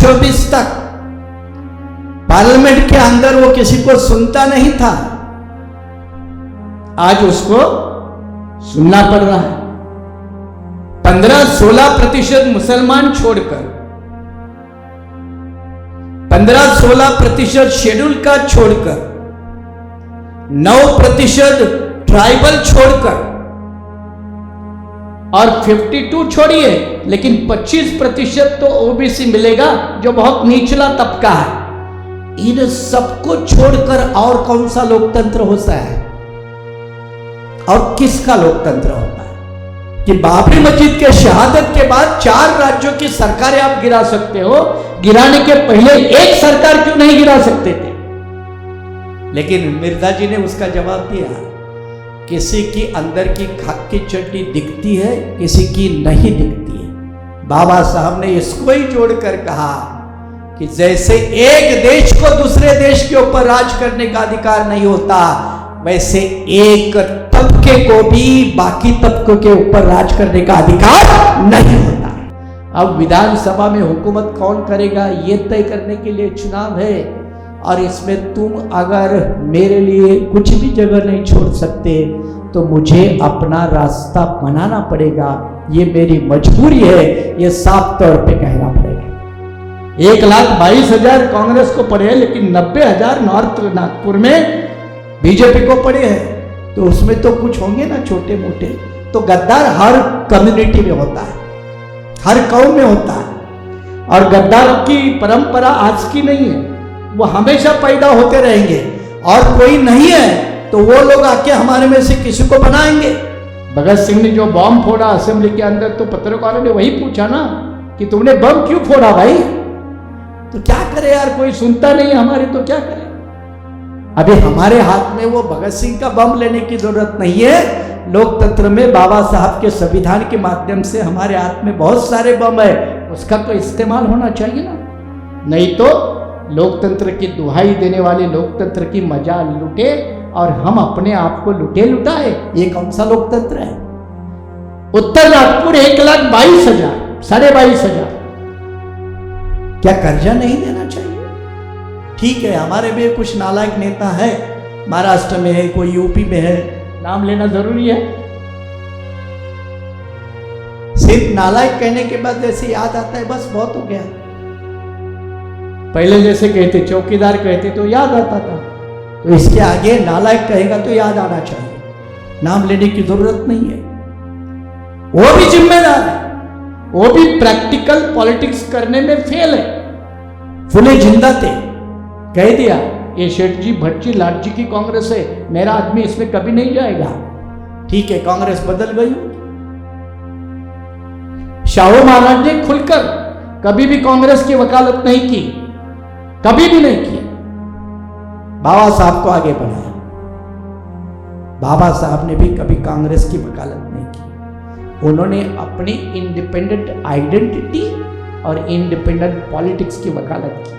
2024 तक पार्लियामेंट के अंदर वो किसी को सुनता नहीं था, आज उसको सुनना पड़ रहा है। 15-16% मुसलमान छोड़कर, 15-16% शेड्यूल कास्ट छोड़कर, 9% ट्राइबल छोड़कर और 52 छोड़िए, लेकिन 25% तो ओबीसी मिलेगा जो बहुत निचला तबका है। इन सबको छोड़कर और कौन सा लोकतंत्र होता है? और किसका लोकतंत्र होता है कि बाबरी मस्जिद के शहादत के बाद 4 राज्यों की सरकारें आप गिरा सकते हो, गिराने के पहले एक सरकार क्यों नहीं गिरा सकते थे? लेकिन मिर्जा जी ने उसका जवाब दिया, किसी की अंदर की खाक की चट्टी दिखती है, किसी की नहीं दिखती है। बाबा साहब ने इसको ही जोड़कर कहा कि जैसे एक देश को दूसरे देश के ऊपर राज करने का अधिकार नहीं होता, वैसे एक तबके को भी बाकी तबकों के ऊपर राज करने का अधिकार नहीं होता। अब विधानसभा में हुकूमत कौन करेगा ये तय करने के लिए चुनाव है, और इसमें तुम अगर मेरे लिए कुछ भी जगह नहीं छोड़ सकते तो मुझे अपना रास्ता बनाना पड़ेगा, ये मेरी मजबूरी है, ये साफ तौर पे कहना पड़ेगा। 1,22,000 कांग्रेस को पड़े हैं, लेकिन 90,000 नॉर्थ नागपुर में बीजेपी को पड़े हैं, तो उसमें तो कुछ होंगे ना छोटे मोटे। तो गद्दार हर कम्युनिटी में होता है, हर कौम में होता है, और गद्दारों की परंपरा आज की नहीं है, वो हमेशा पैदा होते रहेंगे। और कोई नहीं है तो वो लोग आके हमारे में से किसी को बनाएंगे। भगत सिंह ने जो बम फोड़ा असेंबली के अंदर, तो पत्रकारों ने वही पूछा ना कि तुमने बम क्यों फोड़ा भाई? तो क्या करे यार, कोई सुनता नहीं हमारे, तो क्या करे? अभी हमारे हाथ में वो भगत सिंह का बम लेने की जरूरत नहीं है। लोकतंत्र में बाबा साहब के संविधान के माध्यम से हमारे हाथ में बहुत सारे बम है, उसका तो इस्तेमाल होना चाहिए ना। नहीं तो लोकतंत्र की दुहाई देने वाले लोकतंत्र की मजा लुटे और हम अपने आप को लुटे लुटाए, ये कौन सा लोकतंत्र है? उत्तर नागपुर 1,22,000, 22,500, क्या कर्जा नहीं देना चाहिए? ठीक है, हमारे भी कुछ नालायक नेता है, महाराष्ट्र में है, कोई यूपी में है, नाम लेना जरूरी है? सिर्फ नालायक कहने के बाद जैसे याद आता है बस बहुत हो गया। पहले जैसे कहते चौकीदार कहते तो याद आता था, तो इसके आगे नालायक कहेगा तो याद आना चाहिए, नाम लेने की जरूरत नहीं है। वो भी जिम्मेदार है, वो भी प्रैक्टिकल पॉलिटिक्स करने में फेल है। फुले जिंदा थे, कह दिया ये शेठ जी भट्ट जी लाट जी की कांग्रेस है, मेरा आदमी इसमें कभी नहीं जाएगा। ठीक है, कांग्रेस बदल गई। शाहू महाराज ने खुलकर कभी भी कांग्रेस की वकालत नहीं की, कभी भी नहीं की। बाबा साहब को आगे बढ़ाया। बाबा साहब ने भी कभी कांग्रेस की वकालत नहीं की। उन्होंने अपनी इंडिपेंडेंट आइडेंटिटी और इंडिपेंडेंट पॉलिटिक्स की वकालत की।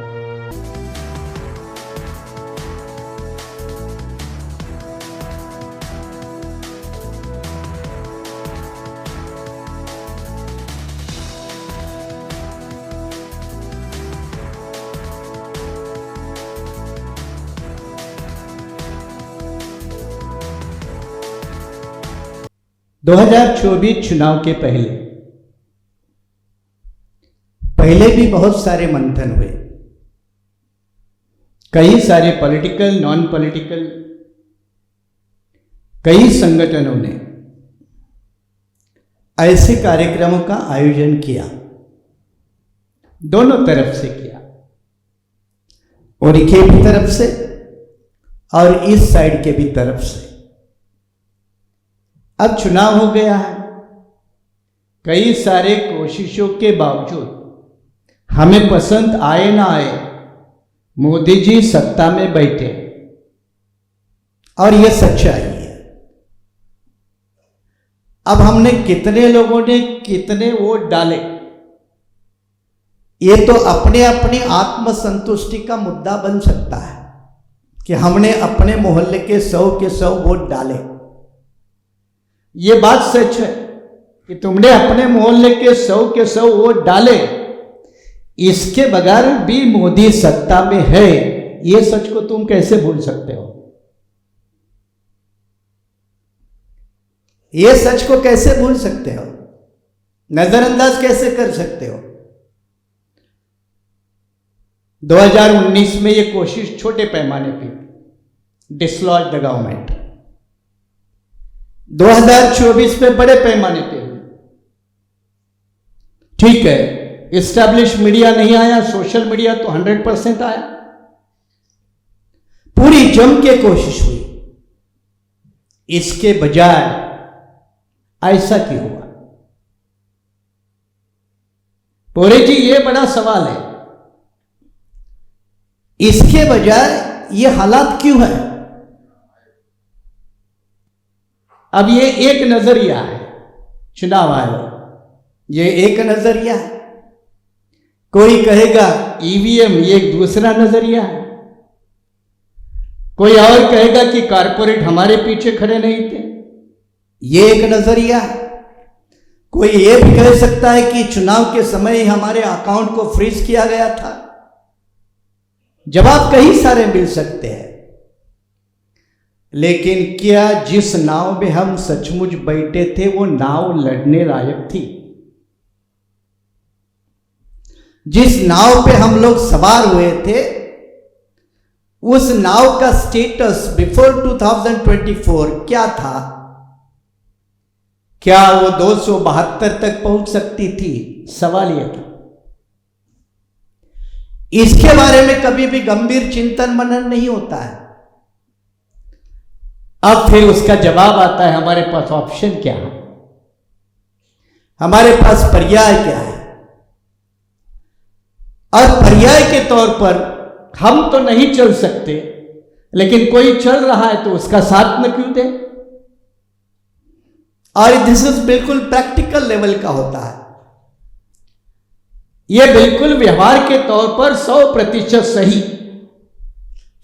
दो 2024 चुनाव के पहले भी बहुत सारे मंथन हुए। कई सारे पॉलिटिकल, नॉन पॉलिटिकल, कई संगठनों ने ऐसे कार्यक्रमों का आयोजन किया, दोनों तरफ से किया, उनके भी तरफ से और इस साइड के भी तरफ से। अब चुनाव हो गया है, कई सारे कोशिशों के बावजूद हमें पसंद आए ना आए, मोदी जी सत्ता में बैठे, और यह सच्चाई है। अब हमने कितने लोगों ने कितने वोट डाले, ये तो अपने अपनी आत्मसंतुष्टि का मुद्दा बन सकता है कि हमने अपने मोहल्ले के 100 के 100 वोट डाले। ये बात सच है कि तुमने अपने मोहल्ले के 100 के 100 वोट डाले, इसके बगैर भी मोदी सत्ता में है, ये सच को तुम कैसे भूल सकते हो? ये सच को कैसे भूल सकते हो? नजरअंदाज कैसे कर सकते हो? 2019 में ये कोशिश छोटे पैमाने पे, डिसलॉज द गवर्नमेंट। 2024 में बड़े पैमाने पे हुई। ठीक है, एस्टैब्लिश मीडिया नहीं आया, सोशल मीडिया तो 100% आया, पूरी जम के कोशिश हुई। इसके बजाय ऐसा क्यों हुआ? पोरे जी, ये बड़ा सवाल है। इसके बजाय ये हालात क्यों है? अब ये एक नजरिया है, चुनाव आयोग, ये एक नजरिया है। कोई कहेगा ईवीएम, ये एक दूसरा नजरिया है। कोई और कहेगा कि कारपोरेट हमारे पीछे खड़े नहीं थे, ये एक नजरिया है। कोई ये भी कह सकता है कि चुनाव के समय ही हमारे अकाउंट को फ्रीज किया गया था। जवाब कई सारे मिल सकते हैं, लेकिन क्या जिस नाव में हम सचमुच बैठे थे वो नाव लड़ने लायक थी? जिस नाव पे हम लोग सवार हुए थे, उस नाव का स्टेटस बिफोर 2024 क्या था? क्या वो 272 तक पहुंच सकती थी? सवाल यह था। इसके बारे में कभी भी गंभीर चिंतन मनन नहीं होता है। अब फिर उसका जवाब आता है, हमारे पास ऑप्शन क्या है, हमारे पास पर्याय क्या है। और पर्याय के तौर पर हम तो नहीं चल सकते, लेकिन कोई चल रहा है तो उसका साथ न क्यों दे? और दिस इज बिल्कुल प्रैक्टिकल लेवल का होता है। यह बिल्कुल व्यवहार के तौर पर 100% सही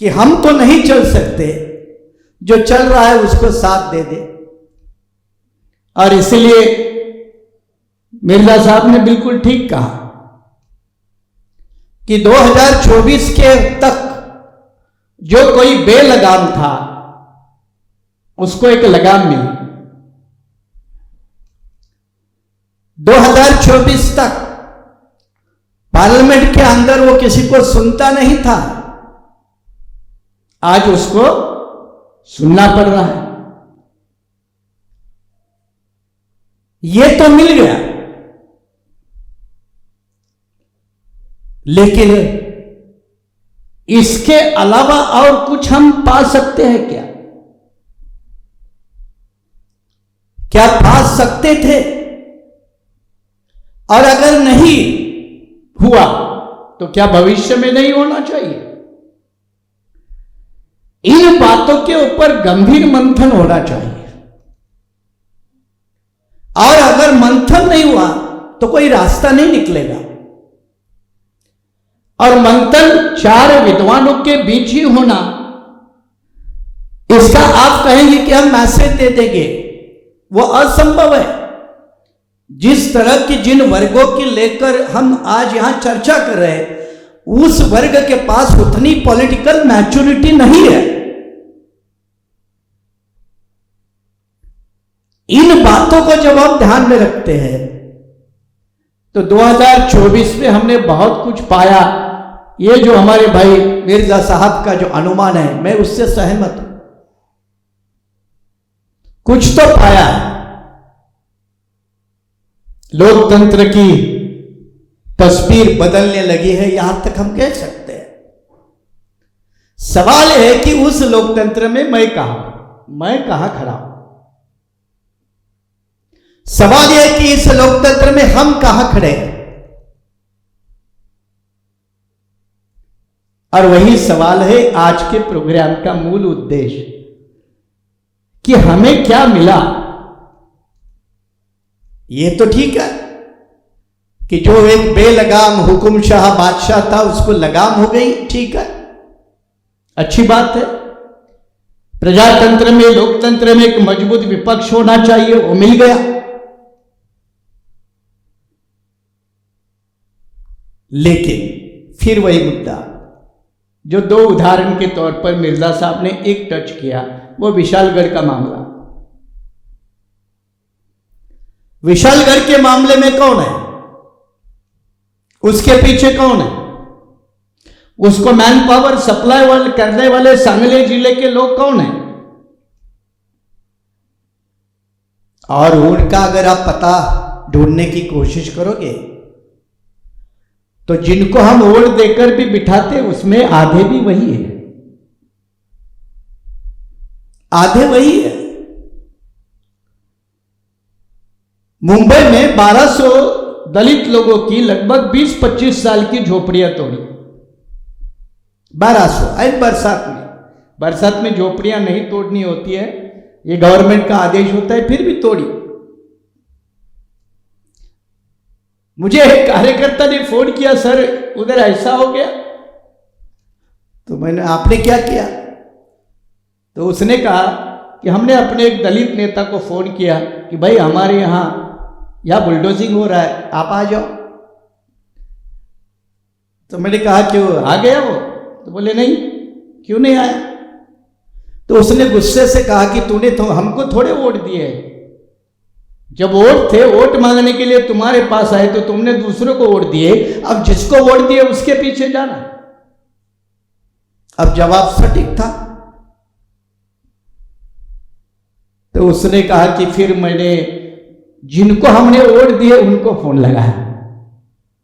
कि हम तो नहीं चल सकते, जो चल रहा है उसको साथ दे दे। और इसलिए मिर्जा साहब ने बिल्कुल ठीक कहा कि 2024 के तक जो कोई बेलगाम था उसको एक लगाम मिली। 2024 तक पार्लियामेंट के अंदर वो किसी को सुनता नहीं था, आज उसको सुनना पड़ रहा है। ये तो मिल गया, लेकिन इसके अलावा और कुछ हम पा सकते हैं क्या? क्या पा सकते थे? और अगर नहीं हुआ तो क्या भविष्य में नहीं होना चाहिए? इन बातों के ऊपर गंभीर मंथन होना चाहिए। और अगर मंथन नहीं हुआ तो कोई रास्ता नहीं निकलेगा। और मंथन 4 विद्वानों के बीच ही होना, इसका आप कहेंगे कि हम मैसेज दे देंगे, वो असंभव है। जिस तरह की जिन वर्गों की लेकर हम आज यहां चर्चा कर रहे हैं, उस वर्ग के पास उतनी पॉलिटिकल मैच्योरिटी नहीं है। इन बातों को जब हम ध्यान में रखते हैं तो 2024 में हमने बहुत कुछ पाया। ये जो हमारे भाई मिर्जा साहब का जो अनुमान है, मैं उससे सहमत हूं। कुछ तो पाया है। लोकतंत्र की तस्वीर बदलने लगी है, यहां तक हम कह सकते हैं। सवाल है कि उस लोकतंत्र में मैं कहां खड़ा हूं। सवाल यह है कि इस लोकतंत्र में हम कहां खड़े हैं। और वही सवाल है आज के प्रोग्राम का मूल उद्देश्य कि हमें क्या मिला। ये तो ठीक है कि जो एक बेलगाम हुकुमशाह बादशाह था उसको लगाम हो गई, ठीक है, अच्छी बात है। प्रजातंत्र में, लोकतंत्र में एक मजबूत विपक्ष होना चाहिए, वो मिल गया। लेकिन फिर वही मुद्दा जो दो उदाहरण के तौर पर मिर्जा साहब ने एक टच किया, वो विशालगढ़ का मामला। विशालगढ़ के मामले में कौन है, उसके पीछे कौन है, उसको मैन पावर सप्लाई करने वाले सांगली जिले के लोग कौन है, और उनका अगर आप पता ढूंढने की कोशिश करोगे तो जिनको हम वोट देकर भी बिठाते उसमें आधे भी वही है, आधे वही है। मुंबई में 1200 दलित लोगों की लगभग 20-25 साल की झोपड़ियां तोड़ी, 1200। आज बरसात में झोपड़ियां नहीं तोड़नी होती है, ये गवर्नमेंट का आदेश होता है, फिर भी तोड़ी। मुझे एक कार्यकर्ता ने फोन किया, सर उधर ऐसा हो गया, तो मैंने आपने क्या किया, तो उसने कहा कि हमने अपने एक दलित नेता को फोन किया कि भाई हमारे यहाँ बुलडोजिंग हो रहा है, आप आ जाओ। तो मैंने कहा क्यों आ गया वो, तो बोले नहीं, क्यों नहीं आया। तो उसने गुस्से से कहा कि तूने तो हमको थोड़े वोट दिए, जब वोट थे, वोट मांगने के लिए तुम्हारे पास आए तो तुमने दूसरों को वोट दिए, अब जिसको वोट दिए उसके पीछे जाना। अब जवाब सटीक था। तो उसने कहा कि फिर मैंने जिनको हमने वोट दिए उनको फोन लगाया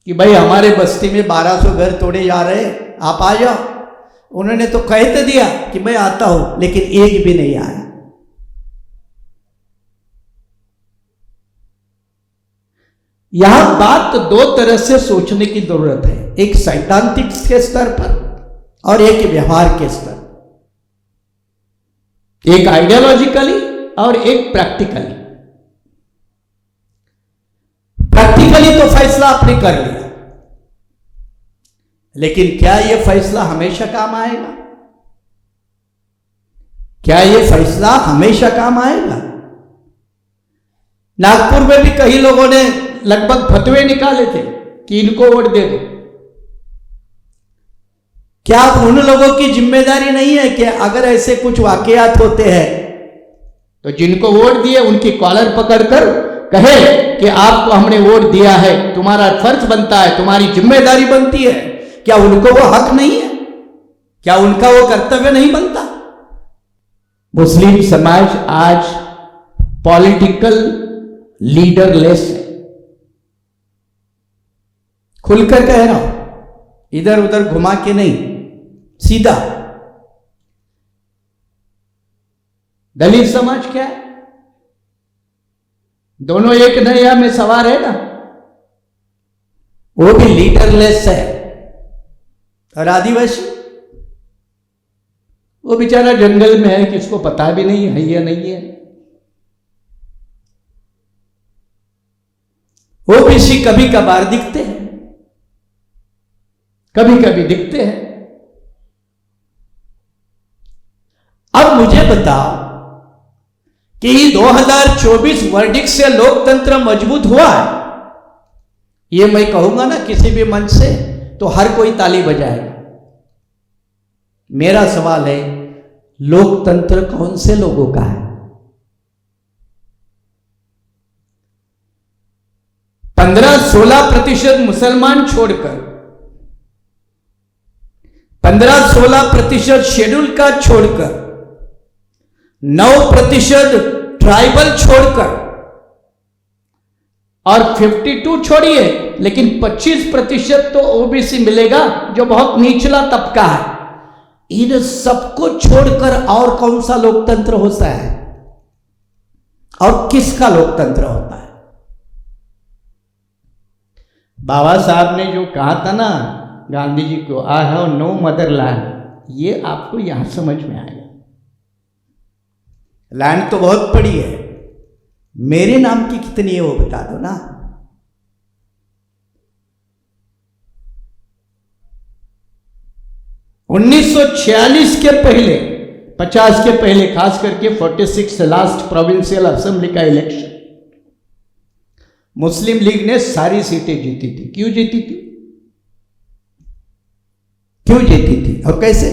कि भाई हमारे बस्ती में 1200 घर तोड़े जा रहे, आप आ जाओ। उन्होंने तो कह तो दिया कि मैं आता हूं, लेकिन एक भी नहीं आया। यहां बात दो तरह से सोचने की जरूरत है, एक सैद्धांतिक के स्तर पर और एक व्यवहार के स्तर, एक आइडियोलॉजिकली और एक प्रैक्टिकली। प्रैक्टिकली तो फैसला आपने कर लिया, लेकिन क्या यह फैसला हमेशा काम आएगा? क्या यह फैसला हमेशा काम आएगा? नागपुर में भी कई लोगों ने लगभग फतवे निकाले थे कि इनको वोट दे दो। क्या आप उन लोगों की जिम्मेदारी नहीं है कि अगर ऐसे कुछ वाकयात होते हैं तो जिनको वोट दिए उनकी कॉलर पकड़कर कहे कि आपको हमने वोट दिया है, तुम्हारा फर्ज बनता है, तुम्हारी जिम्मेदारी बनती है? क्या उनको वो हक नहीं है? क्या उनका वो कर्तव्य नहीं बनता? मुस्लिम समाज आज पॉलिटिकल लीडरलेस है। खुलकर कह रहा हूं, इधर उधर घुमा के नहीं, सीधा। दलित समाज क्या है? दोनों एक नैया में सवार है ना, वो भी लीडरलेस है। और आदिवासी, वो बेचारा जंगल में है, किसको पता भी नहीं है या नहीं है। ओबीसी कभी कभार दिखते हैं, कभी कभी दिखते हैं। अब मुझे बताओ कि 2024 वर्डिक्ट से लोकतंत्र मजबूत हुआ है, ये मैं कहूंगा ना किसी भी मंच से तो हर कोई ताली बजाएगा। मेरा सवाल है, लोकतंत्र कौन से लोगों का है? 15-16% मुसलमान छोड़कर, 15-16% शेड्यूल कास्ट छोड़कर, 9% ट्राइबल छोड़कर, और 52 छोड़िए, लेकिन 25% तो ओबीसी मिलेगा जो बहुत निचला तबका है। इन सबको छोड़कर और कौन सा लोकतंत्र होता है? और किसका लोकतंत्र होता है? बाबा साहब ने जो कहा था ना गांधी जी को, आई हैव नो मदरलैंड, ये आपको यहां समझ में आएगा। लैंड तो बहुत बड़ी है, मेरे नाम की कितनी है वो बता दो ना। (1946 के पहले, 50 के पहले, खास करके 46 लास्ट प्रोविंशियल असेंबली का इलेक्शन, मुस्लिम लीग ने सारी सीटें जीती थी। क्यों जीती थी? क्यों जीती थी और कैसे?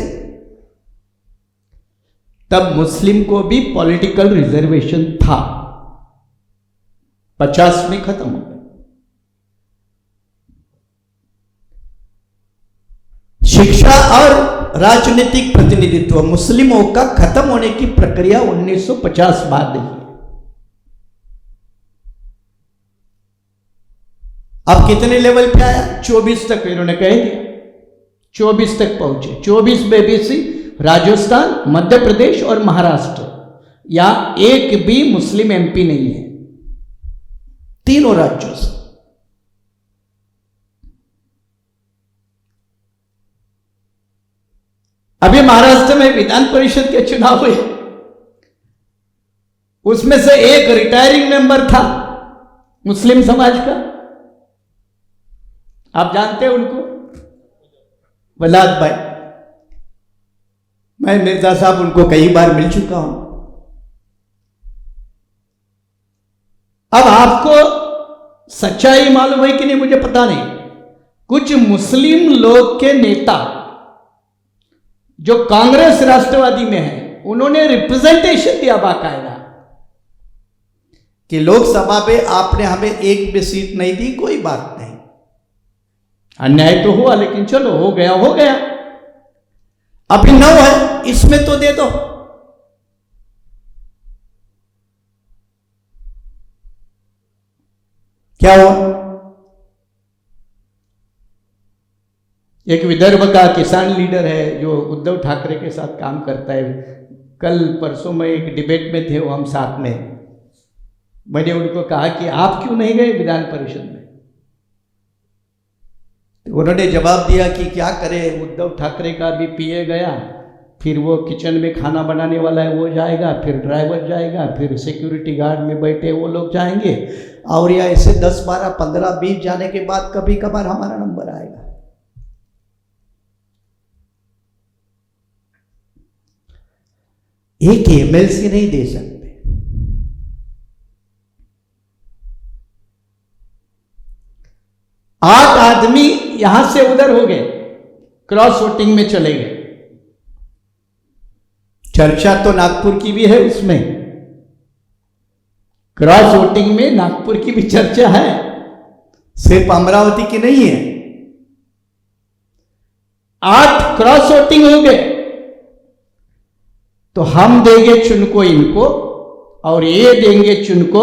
तब मुस्लिम को भी पॉलिटिकल रिजर्वेशन था, 50 में खत्म हो गया। शिक्षा और राजनीतिक प्रतिनिधित्व मुस्लिमों का खत्म होने की प्रक्रिया 1950 बाद हुई। अब कितने लेवल पे आया? 24 तक इन्होंने कह दिया, 24 तक पहुंचे। 24 में भी राजस्थान, मध्य प्रदेश और महाराष्ट्र, या एक भी मुस्लिम एमपी नहीं है, तीनों राज्यों से। अभी महाराष्ट्र में विधान परिषद के चुनाव हुए, उसमें से एक रिटायरिंग मेंबर था मुस्लिम समाज का, आप जानते हैं उनको, वलाद भाई। मैं मिर्जा साहब उनको कई बार मिल चुका हूं। अब आपको सच्चाई मालूम है कि नहीं मुझे पता नहीं, कुछ मुस्लिम लोग के नेता जो कांग्रेस राष्ट्रवादी में है, उन्होंने रिप्रेजेंटेशन दिया बाकायदा कि लोकसभा में आपने हमें एक भी सीट नहीं दी, कोई बात नहीं, अन्याय तो हुआ लेकिन चलो हो गया हो गया, अभी 9 है इसमें तो दे दो। क्या हुआ? एक विदर्भ का किसान लीडर है जो उद्धव ठाकरे के साथ काम करता है, कल परसों में एक डिबेट में थे वो, हम साथ में, मैंने उनको कहा कि आप क्यों नहीं गए विधान परिषद में? तो उन्होंने जवाब दिया कि क्या करें, उद्धव ठाकरे का भी पीए गया, फिर वो किचन में खाना बनाने वाला है वो जाएगा, फिर ड्राइवर जाएगा, फिर सिक्योरिटी गार्ड में बैठे वो लोग जाएंगे, और या ऐसे 10, 12, 15, 20 जाने के बाद कभी कभार हमारा नंबर आएगा। एक एमएलसी नहीं दे सकते। आठ आदमी यहां से उधर हो गए, क्रॉस वोटिंग में चले गए। चर्चा तो नागपुर की भी है, उसमें क्रॉस वोटिंग में नागपुर की भी चर्चा है, सिर्फ अमरावती की नहीं है। 8 क्रॉस वोटिंग हो गए, तो हम देंगे चुनको इनको और ये देंगे चुनको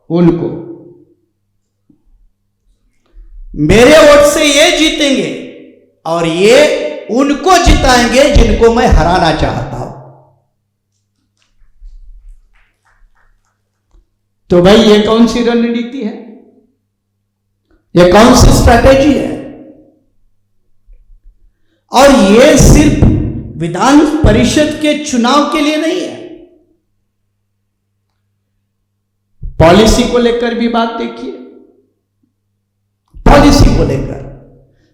उनको, मेरे वोट से ये जीतेंगे और ये उनको जिताएंगे जिनको मैं हराना चाहता हूं। तो भाई ये कौन सी रणनीति है, ये कौन सी स्ट्रैटेजी है? और ये सिर्फ विधान परिषद के चुनाव के लिए नहीं है, पॉलिसी को लेकर भी बात देखिए। पॉलिसी को लेकर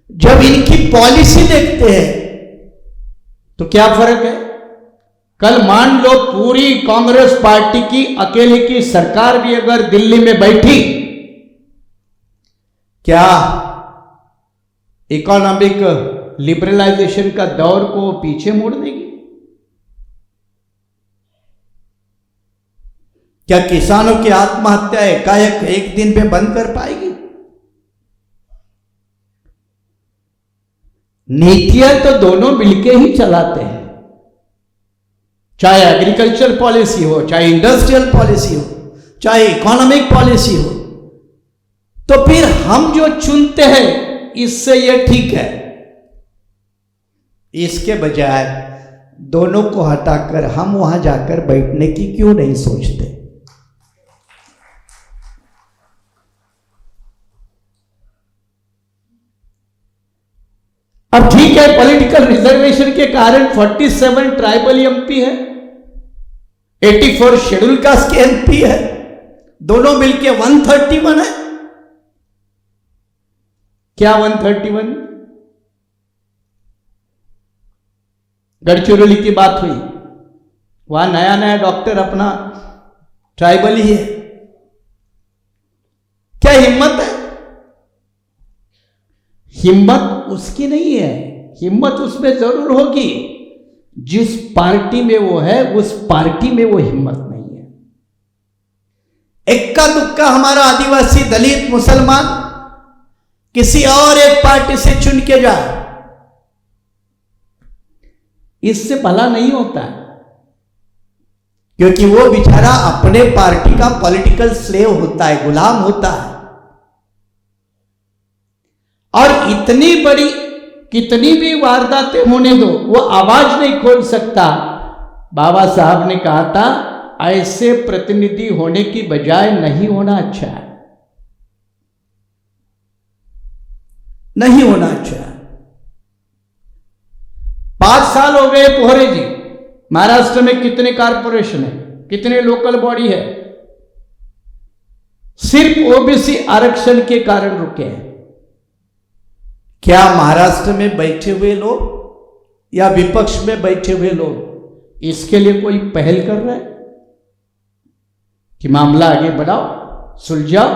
जब इनकी पॉलिसी देखते हैं तो क्या फर्क है? कल मान लो पूरी कांग्रेस पार्टी की अकेले की सरकार भी अगर दिल्ली में बैठी, क्या इकोनॉमिक लिबरलाइजेशन का दौर को पीछे मोड़ देगी? क्या किसानों की आत्महत्या एकाएक एक दिन पे बंद कर पाएगी? नीतियां तो दोनों मिलके ही चलाते हैं, चाहे एग्रीकल्चर पॉलिसी हो, चाहे इंडस्ट्रियल पॉलिसी हो, चाहे इकोनॉमिक पॉलिसी हो। तो फिर हम जो चुनते हैं इससे ये ठीक है, इसके बजाय दोनों को हटाकर हम वहां जाकर बैठने की क्यों नहीं सोचते? अब ठीक है, पॉलिटिकल रिजर्वेशन के कारण 47 ट्राइबल एमपी है, 84 शेड्यूल कास्ट के एमपी है, दोनों मिलके 131 है। क्या 131? गढ़चिरौली की बात हुई, वहां नया नया डॉक्टर अपना ट्राइबल ही है। क्या हिम्मत है? हिम्मत उसकी नहीं है, हिम्मत उसमें जरूर होगी, जिस पार्टी में वो है उस पार्टी में वो हिम्मत नहीं है। इक्का दुक्का हमारा आदिवासी, दलित, मुसलमान किसी और एक पार्टी से चुन के जाए, इससे भला नहीं होता है, क्योंकि वो बेचारा अपने पार्टी का पॉलिटिकल स्लेव होता है, गुलाम होता है। और इतनी बड़ी कितनी भी वारदातें होने दो, वो आवाज नहीं खोल सकता। बाबा साहब ने कहा था, ऐसे प्रतिनिधि होने की बजाय नहीं होना अच्छा है, नहीं होना अच्छा है। 5 साल हो गए पोहरे जी, महाराष्ट्र में कितने कारपोरेशन है, कितने लोकल बॉडी है, सिर्फ ओबीसी आरक्षण के कारण रुके हैं। क्या महाराष्ट्र में बैठे हुए लोग या विपक्ष में बैठे हुए लोग इसके लिए कोई पहल कर रहे हैं कि मामला आगे बढ़ाओ, सुलझाओ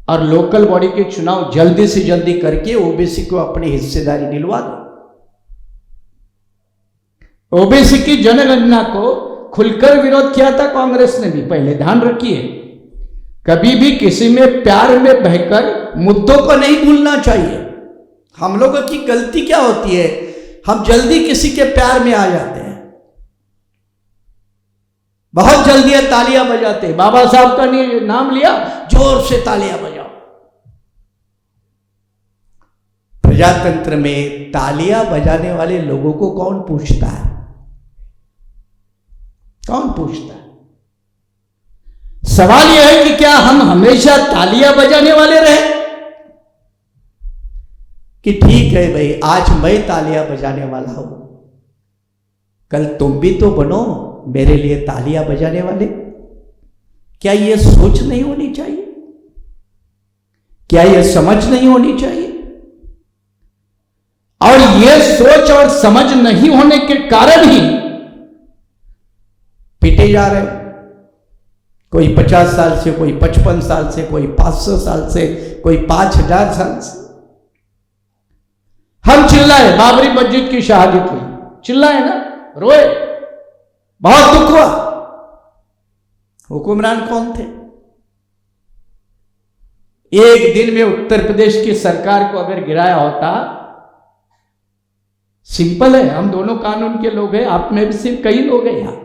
और लोकल बॉडी के चुनाव जल्दी से जल्दी करके ओबीसी को अपनी हिस्सेदारी दिलवा दो। ओबीसी की जनगणना को खुलकर विरोध किया था कांग्रेस ने भी, पहले ध्यान रखिए। कभी भी किसी में प्यार में बहकर मुद्दों को नहीं भूलना चाहिए। हम लोगों की गलती क्या होती है, हम जल्दी किसी के प्यार में आ जाते हैं, बहुत जल्दी तालियां बजाते हैं। बाबा साहब का नाम लिया, जोर से तालियां बजाओ। प्रजातंत्र में तालियां बजाने वाले लोगों को कौन पूछता है? कौन पूछता है? सवाल यह है कि क्या हम हमेशा तालियां बजाने वाले रहे कि ठीक है भाई, आज मैं तालियां बजाने वाला हूं, कल तुम भी तो बनो मेरे लिए तालियां बजाने वाले। क्या यह सोच नहीं होनी चाहिए? क्या यह समझ नहीं होनी चाहिए? और यह सोच और समझ नहीं होने के कारण ही पीटे जा रहे हो। कोई 50 साल से, कोई 55 साल से, कोई 500 साल से, कोई 5000 साल से। हम चिल्लाए, बाबरी मस्जिद की शहादत हुई, चिल्लाए ना, रोए, बहुत दुख हुआ। हुक्मरान कौन थे? एक दिन में उत्तर प्रदेश की सरकार को अगर गिराया होता, सिंपल है, हम दोनों कानून के लोग हैं, आप में भी सिर्फ कई लोग हैं यहां,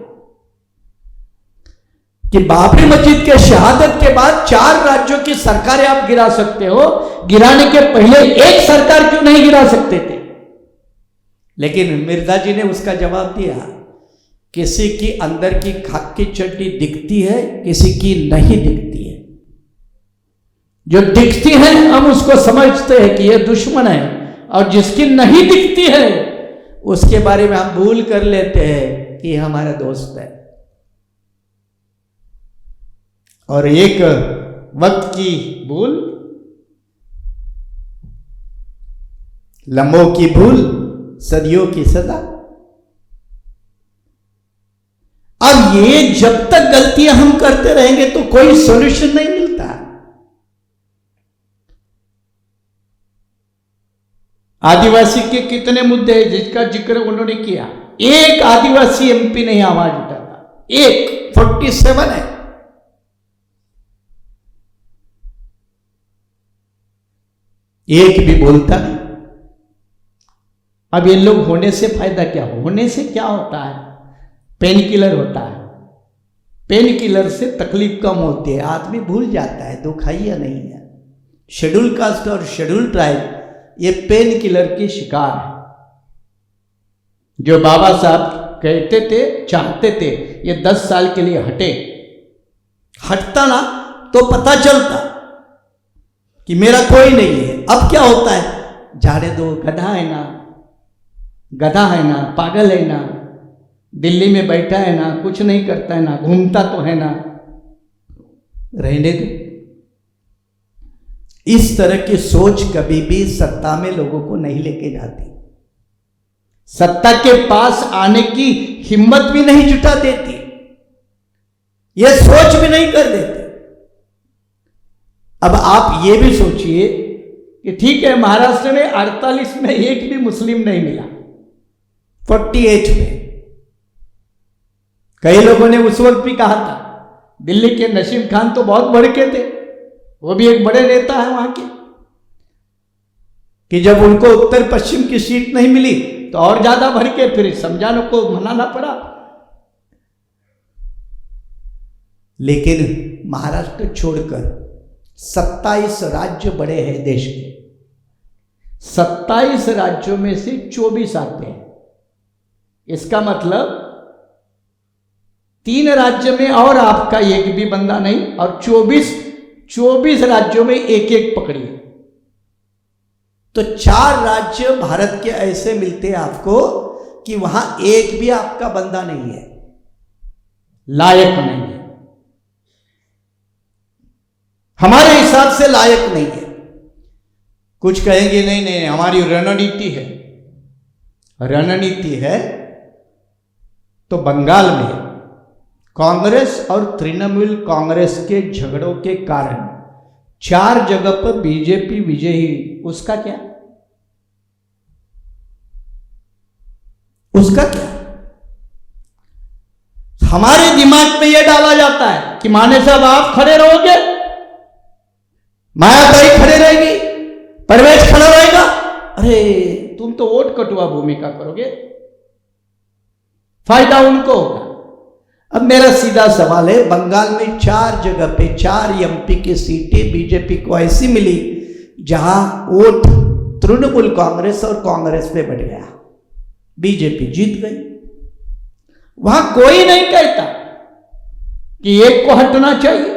कि बाबरी मस्जिद के शहादत के बाद 4 राज्यों की सरकारें आप गिरा सकते हो, गिराने के पहले एक सरकार क्यों नहीं गिरा सकते थे? लेकिन मिर्जा जी ने उसका जवाब दिया, किसी की अंदर की खाक की चड्डी दिखती है, किसी की नहीं दिखती है। जो दिखती है हम उसको समझते हैं कि यह दुश्मन है, और जिसकी नहीं दिखती है उसके बारे में हम भूल कर लेते हैं कि हमारा दोस्त है। और एक वक्त की भूल, लम्हों की भूल, सदियों की सजा। अब ये जब तक गलतियां हम करते रहेंगे तो कोई सॉल्यूशन नहीं मिलता। आदिवासी के कितने मुद्दे हैं जिसका जिक्र उन्होंने किया, एक आदिवासी एमपी नहीं आवाज उठाता, एक 47 है। एक भी बोलता नहीं। अब ये लोग होने से फायदा क्या? होने से क्या होता है? पेन किलर होता है, पेन किलर से तकलीफ कम होती है, आदमी भूल जाता है दुख है या नहीं है। शेड्यूल कास्ट और शेड्यूल ट्राइब ये पेन किलर की शिकार है। जो बाबा साहब कहते थे, चाहते थे ये 10 साल के लिए हटे, हटता ना तो पता चलता कि मेरा कोई नहीं है। अब क्या होता है, जाने दो, गधा है ना, गधा है ना, पागल है ना, दिल्ली में बैठा है ना, कुछ नहीं करता है ना, घूमता तो है ना, रहने दो। इस तरह की सोच कभी भी सत्ता में लोगों को नहीं लेके जाती, सत्ता के पास आने की हिम्मत भी नहीं जुटा देती, यह सोच भी नहीं कर देते। अब आप ये भी सोचिए कि ठीक है महाराष्ट्र में 48 में एक भी मुस्लिम नहीं मिला, 48 में। कई लोगों ने उस वक्त भी कहा था, दिल्ली के नसीम खान तो बहुत भड़के थे, वो भी एक बड़े नेता है वहां के, कि जब उनको उत्तर पश्चिम की सीट नहीं मिली तो और ज्यादा भड़के, फिर समझाने को मनाना पड़ा। लेकिन महाराष्ट्र छोड़कर 27 राज्य बड़े हैं देश के, 27 राज्यों में से 24 आते हैं। इसका मतलब 3 राज्य में और आपका एक भी बंदा नहीं, और 24 राज्यों में एक एक पकड़िए तो 4 राज्य भारत के ऐसे मिलते हैं आपको कि वहां एक भी आपका बंदा नहीं है, लायक नहीं है, हमारे हिसाब से लायक नहीं है। कुछ कहेंगे नहीं नहीं हमारी रणनीति है, रणनीति है तो बंगाल में कांग्रेस और तृणमूल कांग्रेस के झगड़ों के कारण 4 जगह पर बीजेपी विजयी, उसका क्या, उसका क्या? हमारे दिमाग में यह डाला जाता है कि माने साहब आप खड़े रहोगे, मायाबाई खड़े रहेगी, परवेश खड़ा रहेगा, अरे तुम तो वोट कटुआ भूमिका करोगे, फायदा उनको होगा। अब मेरा सीधा सवाल है, बंगाल में 4 जगह पे 4 एमपी की सीटें बीजेपी को ऐसी मिली जहां वोट तृणमूल कांग्रेस और कांग्रेस पे बढ़ गया, बीजेपी जीत गई। वहां कोई नहीं कहता कि एक को हटना चाहिए,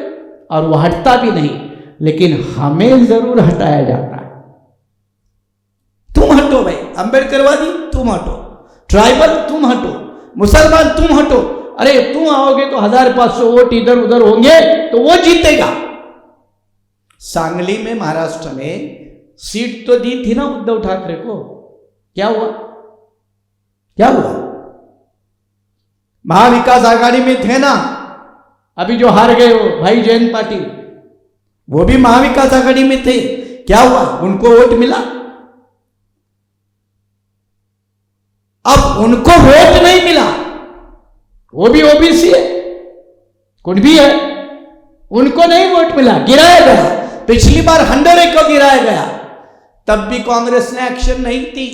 और वह हटता भी नहीं, लेकिन हमें जरूर हटाया जाता है। तुम हटो भाई, अंबेडकरवादी तुम हटो, ट्राइबल तुम हटो, मुसलमान तुम हटो, अरे तुम आओगे तो 1500 वोट इधर उधर होंगे तो वो जीतेगा। सांगली में महाराष्ट्र में सीट तो दी थी ना उद्धव ठाकरे को, क्या हुआ, क्या हुआ? महाविकास आघाड़ी में थे ना, अभी जो हार गए वो भाई जयंत पाटिल, वो भी महाविकास आघाड़ी में थे, क्या हुआ, उनको वोट मिला। अब उनको वोट नहीं मिला, वो भी ओबीसी है, कुणबी है, उनको नहीं वोट मिला, गिराया गया। पिछली बार हंडोरे को गिराया गया, तब भी कांग्रेस ने एक्शन नहीं की,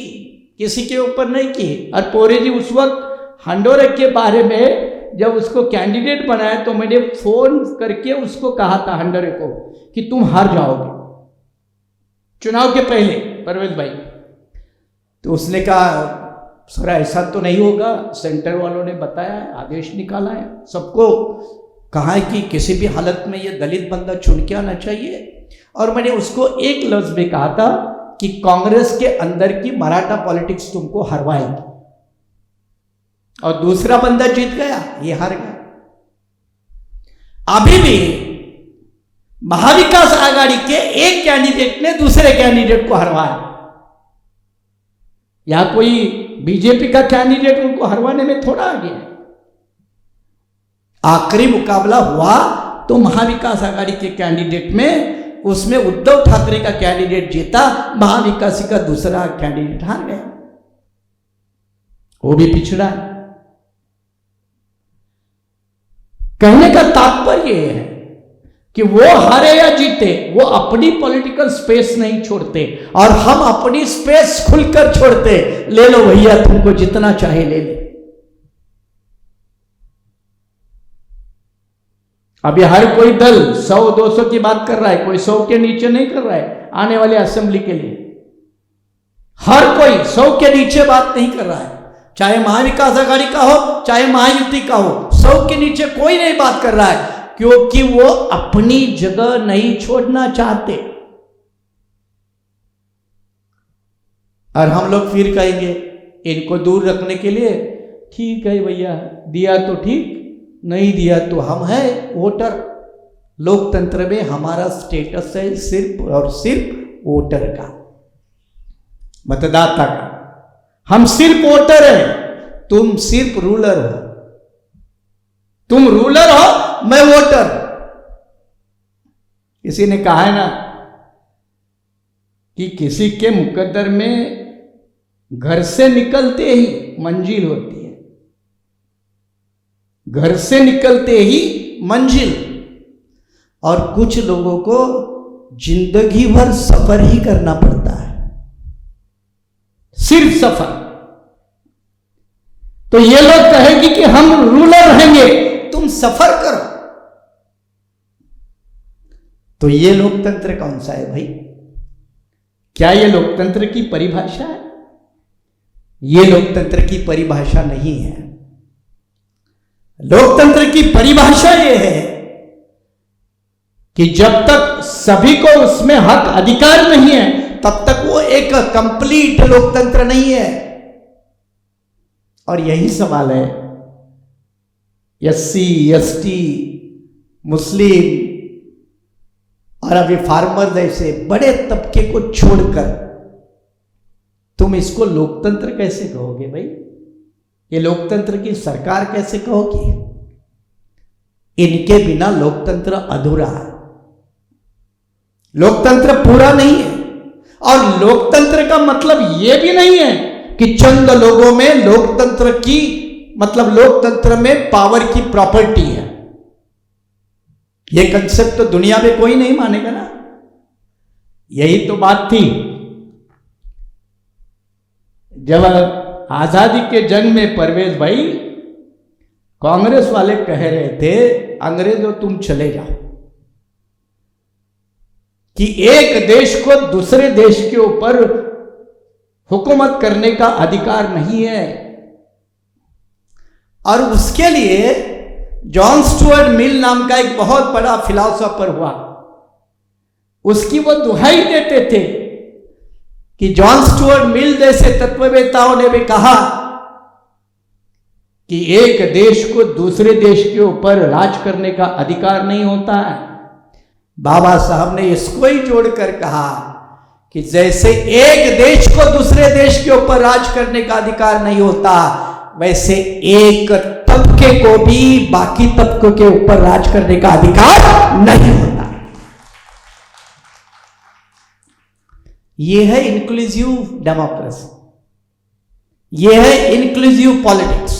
किसी के ऊपर नहीं की। और पोरे जी उस वक्त हंडोरे के बारे में जब उसको कैंडिडेट बनाया तो मैंने फोन करके उसको कहा था हंडोरे को कि तुम हार जाओगे चुनाव के पहले परवेज भाई, तो उसने कहा सर ऐसा तो नहीं होगा, सेंटर वालों ने बताया है, आदेश निकाला है, सबको कहा है कि किसी भी हालत में ये दलित बंदा चुन के आना चाहिए। और मैंने उसको एक लफ्ज में कहा था कि कांग्रेस के अंदर की मराठा पॉलिटिक्स तुमको हरवाएगी, और दूसरा बंदा जीत गया, ये हार गया। अभी भी महाविकास आघाड़ी के एक कैंडिडेट ने दूसरे कैंडिडेट को हरवाया, या कोई बीजेपी का कैंडिडेट उनको हरवाने में थोड़ा आगे है। आखिरी मुकाबला हुआ तो महाविकास आघाड़ी के कैंडिडेट में, उसमें उद्धव ठाकरे का कैंडिडेट जीता, महाविकास का दूसरा कैंडिडेट हार गया, वो भी पिछड़ा है। कहने का तात्पर्य यह है कि वो हारे या जीते, वो अपनी पॉलिटिकल स्पेस नहीं छोड़ते, और हम अपनी स्पेस खुलकर छोड़ते। ले लो भैया, तुमको जितना चाहे ले ले। अभी हर कोई दल 100-200 की बात कर रहा है, कोई 100 के नीचे नहीं कर रहा है आने वाले असेंबली के लिए। हर कोई 100 के नीचे बात नहीं कर रहा है, चाहे महाविकास आघाड़ी का हो चाहे महायुति का हो, 100 के नीचे कोई नहीं बात कर रहा है, क्योंकि वो अपनी जगह नहीं छोड़ना चाहते। और हम लोग फिर कहेंगे इनको दूर रखने के लिए, ठीक है भैया, दिया तो ठीक, नहीं दिया तो हम है वोटर। लोकतंत्र में हमारा स्टेटस है सिर्फ और सिर्फ वोटर का, मतदाता का। हम सिर्फ वोटर हैं, तुम सिर्फ रूलर हो। तुम रूलर हो, मैं वोटर। किसी ने कहा है ना कि किसी के मुकद्दर में घर से निकलते ही मंजिल होती है, घर से निकलते ही मंजिल, और कुछ लोगों को जिंदगी भर सफर ही करना पड़ता है, सिर्फ सफर। तो ये लोग कहेंगे कि हम रूलर रहेंगे, तुम सफर करो। तो ये लोकतंत्र कौन सा है भाई? क्या ये लोकतंत्र की परिभाषा है? ये लोकतंत्र की परिभाषा नहीं है। लोकतंत्र की परिभाषा ये है कि जब तक सभी को उसमें हक अधिकार नहीं है, तब तक वो एक कंप्लीट लोकतंत्र नहीं है। और यही सवाल है एससी, एसटी, मुस्लिम और अभी फार्मर जैसे बड़े तबके को छोड़कर तुम इसको लोकतंत्र कैसे कहोगे भाई? ये लोकतंत्र की सरकार कैसे कहोगे? इनके बिना लोकतंत्र अधूरा है, लोकतंत्र पूरा नहीं है। और लोकतंत्र का मतलब यह भी नहीं है कि चंद लोगों में लोकतंत्र की मतलब लोकतंत्र में पावर की प्रॉपर्टी है। यह कंसेप्ट तो दुनिया में कोई नहीं मानेगा ना। यही तो बात थी जब आजादी के जंग में परवेज भाई कांग्रेस वाले कह रहे थे अंग्रेजों तुम चले जाओ, कि एक देश को दूसरे देश के ऊपर हुकूमत करने का अधिकार नहीं है। और उसके लिए जॉन स्टुअर्ट मिल नाम का एक बहुत बड़ा फिलॉसफर हुआ, उसकी वो दुहाई देते थे कि जॉन स्टुअर्ट मिल जैसे तत्ववेताओं ने भी कहा कि एक देश को दूसरे देश के ऊपर राज करने का अधिकार नहीं होता है। बाबा साहब ने इसको ही जोड़कर कहा कि जैसे एक देश को दूसरे देश के ऊपर राज करने का अधिकार नहीं होता, वैसे एक तबके को भी बाकी तबकों के ऊपर राज करने का अधिकार नहीं होता। यह है इंक्लूसिव डेमोक्रेसी, यह है इंक्लूसिव पॉलिटिक्स।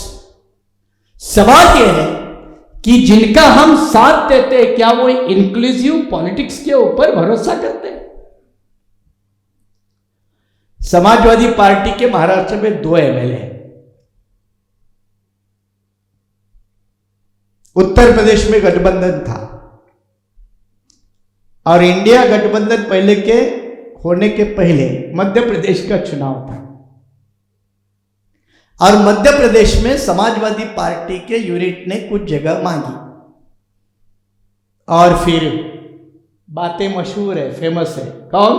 सवाल यह है कि जिनका हम साथ देते हैं क्या वो इंक्लूसिव पॉलिटिक्स के ऊपर भरोसा करते हैं? समाजवादी पार्टी के महाराष्ट्र में 2 एमएलए हैं, उत्तर प्रदेश में गठबंधन था और इंडिया गठबंधन पहले के होने के पहले मध्य प्रदेश का चुनाव था और मध्य प्रदेश में समाजवादी पार्टी के यूनिट ने कुछ जगह मांगी और फिर बातें मशहूर है, फेमस है। कौन?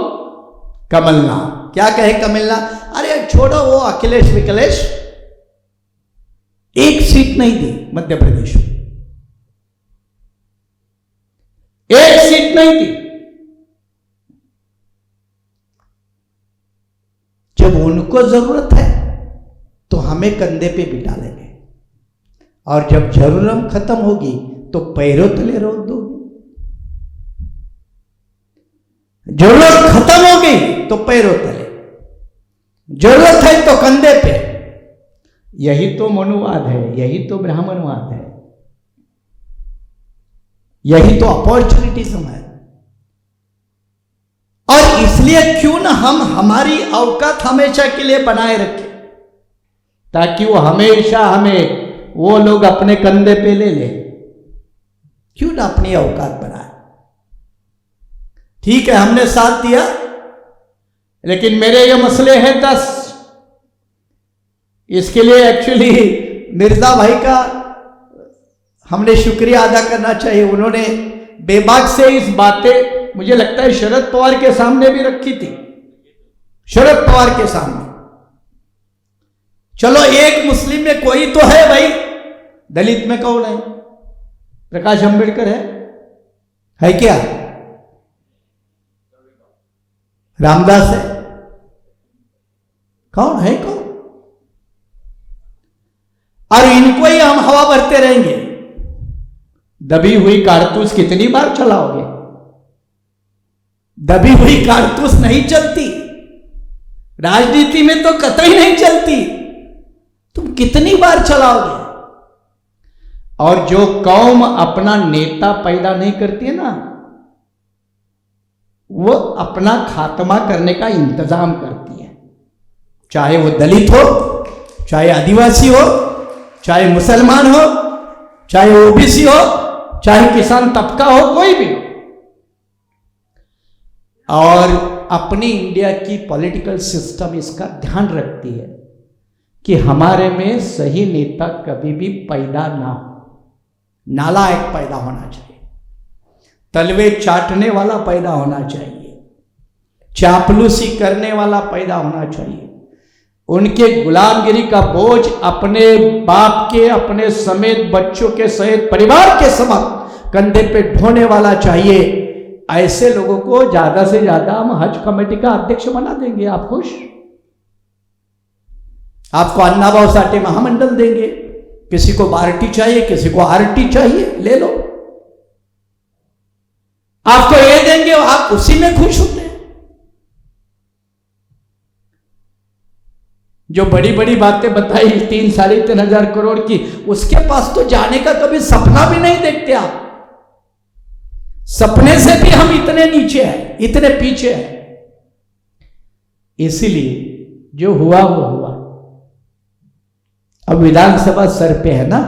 कमलनाथ। क्या कहे कमलनाथ? अरे छोड़ो वो अखिलेश विकलेश, एक सीट नहीं दी मध्य प्रदेश में, एक सीट नहीं दी। जब उनको जरूरत है तो हमें कंधे पे बिठा लेंगे और जब जरूरत खत्म होगी तो पैरों तले रोक दोगे। जरूरत खत्म हो गई तो पैरों तले, जरूरत है तो कंधे पे। यही तो मनुवाद है, यही तो ब्राह्मणवाद है, यही तो अपॉर्चुनिटीज्म है। और इसलिए क्यों ना हम हमारी औकात हमेशा के लिए बनाए रखें ताकि वो हमेशा हमें वो लोग अपने कंधे पे ले ले। क्यों ना अपनी औकात बनाए। ठीक है हमने साथ दिया, लेकिन मेरे ये मसले हैं 10। इसके लिए एक्चुअली मिर्जा भाई का हमने शुक्रिया अदा करना चाहिए। उन्होंने बेबाक से इस बातें मुझे लगता है शरद पवार के सामने भी रखी थी, शरद पवार के सामने। चलो एक मुस्लिम में कोई तो है भाई, दलित में कौन है? प्रकाश अंबेडकर है क्या? रामदास है? कौन है? कौन? और इनको ही हम हवा भरते रहेंगे। दबी हुई कारतूस कितनी बार चलाओगे? दबी हुई कारतूस नहीं चलती। राजनीति में तो कतई नहीं चलती, तुम कितनी बार चलाओगे। और जो कौम अपना नेता पैदा नहीं करती है ना, वो अपना खात्मा करने का इंतजाम करती है। चाहे वो दलित हो, चाहे आदिवासी हो, चाहे मुसलमान हो, चाहे ओबीसी हो, चाहे किसान तबका हो, कोई भी हो। और अपनी इंडिया की पॉलिटिकल सिस्टम इसका ध्यान रखती है कि हमारे में सही नेता कभी भी पैदा ना हो। नालायक पैदा होना चाहिए, तलवे चाटने वाला पैदा होना चाहिए, चापलूसी करने वाला पैदा होना चाहिए, उनके गुलामगिरी का बोझ अपने बाप के, अपने समेत बच्चों के सहित परिवार के समक्ष कंधे पे ढोने वाला चाहिए। ऐसे लोगों को ज्यादा से ज्यादा हम हज कमेटी का अध्यक्ष बना देंगे, आप खुश? आपको अन्ना भाव साठे महामंडल देंगे, किसी को बारटी चाहिए, किसी को आरटी चाहिए, ले लो। आपको ये देंगे, आप उसी में खुश होते हैं। जो बड़ी बड़ी बातें बताई 3-3.5 करोड़ की, उसके पास तो जाने का कभी सपना भी नहीं देखते आप। सपने से भी हम इतने नीचे हैं, इतने पीछे हैं। इसीलिए जो हुआ वो हुआ। अब विधानसभा सर पे है ना,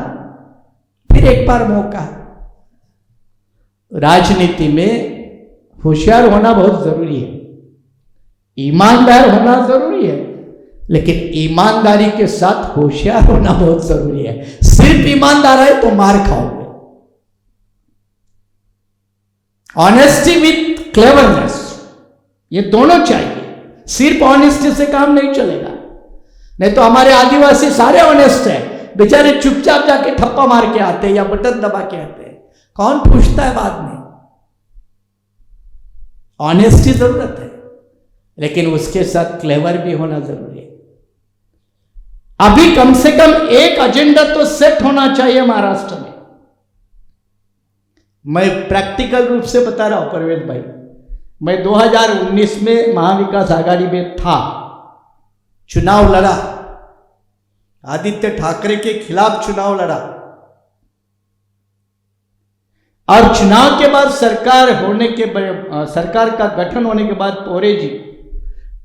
फिर एक बार मौका है। राजनीति में होशियार होना बहुत जरूरी है, ईमानदार होना जरूरी है, लेकिन ईमानदारी के साथ होशियार होना बहुत जरूरी है। सिर्फ ईमानदार है तो मार खाओगे। ऑनेस्टी विथ क्लेवरनेस, ये दोनों चाहिए। सिर्फ ऑनेस्टी से काम नहीं चलेगा। नहीं तो हमारे आदिवासी सारे ऑनेस्ट है, बेचारे चुपचाप जाके ठप्पा मार के आते हैं या बटन दबा के आते हैं, कौन पूछता है बाद में। ऑनेस्टी जरूरत है, लेकिन उसके साथ क्लेवर भी होना जरूरी है। अभी कम से कम एक एजेंडा तो सेट होना चाहिए महाराष्ट्र में। मैं प्रैक्टिकल रूप से बता रहा हूं परवेज भाई, मैं 2019 में महाविकास आघाड़ी में था, चुनाव लड़ा, आदित्य ठाकरे के खिलाफ चुनाव लड़ा, और चुनाव के बाद सरकार का गठन होने के बाद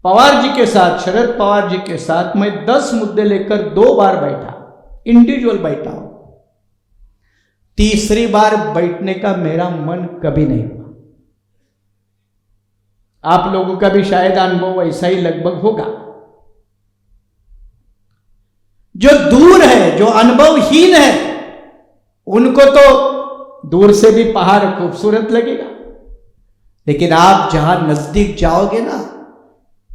पवार जी के साथ, शरद पवार जी के साथ मैं 10 मुद्दे लेकर 2 बार बैठा, इंडिविजुअल बैठा हूं। तीसरी बार बैठने का मेरा मन कभी नहीं हुआ। आप लोगों का भी शायद अनुभव ऐसा ही लगभग होगा। जो दूर है, जो अनुभवहीन है, उनको तो दूर से भी पहाड़ खूबसूरत लगेगा, लेकिन आप जहां नजदीक जाओगे ना,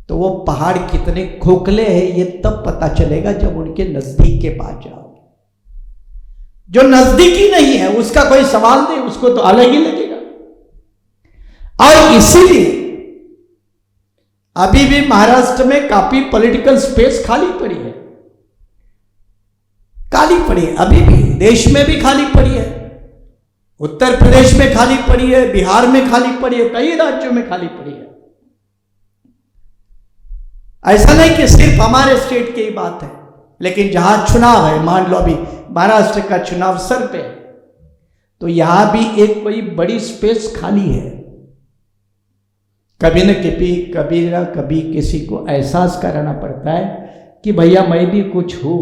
तो वो पहाड़ कितने खोखले हैं ये तब पता चलेगा जब उनके नजदीक के पास जाओगे। जो नजदीकी नहीं है उसका कोई सवाल नहीं, उसको तो अलग ही लगेगा। और इसीलिए अभी भी महाराष्ट्र में काफी पॉलिटिकल स्पेस खाली पड़ी है, खाली पड़ी है, अभी भी देश में भी खाली पड़ी है, उत्तर प्रदेश में खाली पड़ी है, बिहार में खाली पड़ी है, कई राज्यों में खाली पड़ी है। ऐसा नहीं कि सिर्फ हमारे स्टेट की ही बात है, लेकिन जहां चुनाव है, मान लो अभी महाराष्ट्र का चुनाव सर पे, तो यहां भी एक कोई बड़ी स्पेस खाली है। कभी न कभी किसी को एहसास कराना पड़ता है कि भैया मैं भी कुछ हूं,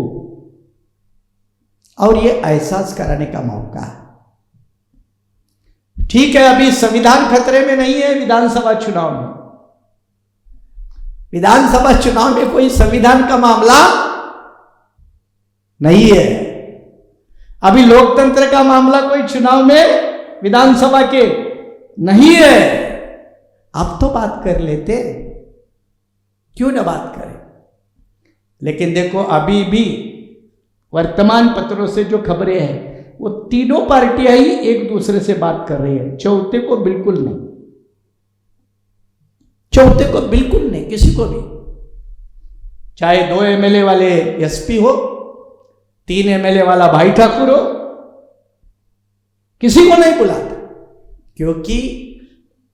और ये एहसास कराने का मौका है। ठीक है, अभी संविधान खतरे में नहीं है विधानसभा चुनाव में। विधानसभा चुनाव में कोई संविधान का मामला नहीं है। अभी लोकतंत्र का मामला कोई चुनाव में विधानसभा के नहीं है। अब तो बात कर लेते, क्यों ना बात करें। लेकिन देखो अभी भी वर्तमान पत्रों से जो खबरें हैं, वो तीनों पार्टियां ही एक दूसरे से बात कर रही है, चौथे को बिल्कुल नहीं, चौथे को बिल्कुल नहीं, किसी को भी। चाहे 2 एमएलए वाले एसपी हो, 3 एमएलए वाला भाई ठाकुर हो, किसी को नहीं बुलाता, क्योंकि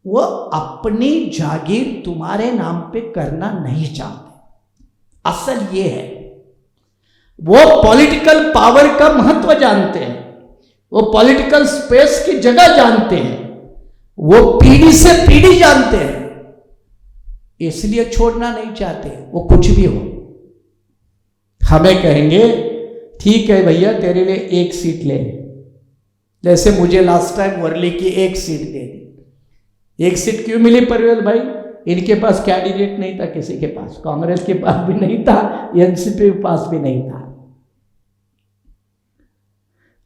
वो अपनी जागीर तुम्हारे नाम पे करना नहीं चाहते। असल ये है, वो पॉलिटिकल पावर का महत्व जानते हैं, वो पॉलिटिकल स्पेस की जगह जानते हैं, वो पीढ़ी से पीढ़ी जानते हैं, इसलिए छोड़ना नहीं चाहते। वो कुछ भी हो, हमें कहेंगे ठीक है भैया तेरे लिए एक सीट ले ले, जैसे मुझे लास्ट टाइम वर्ली की एक सीट दे दी। एक सीट क्यों मिली परवेज भाई? इनके पास कैंडिडेट नहीं था, किसी के पास, कांग्रेस के पास भी नहीं था, एनसीपी के पास भी नहीं था।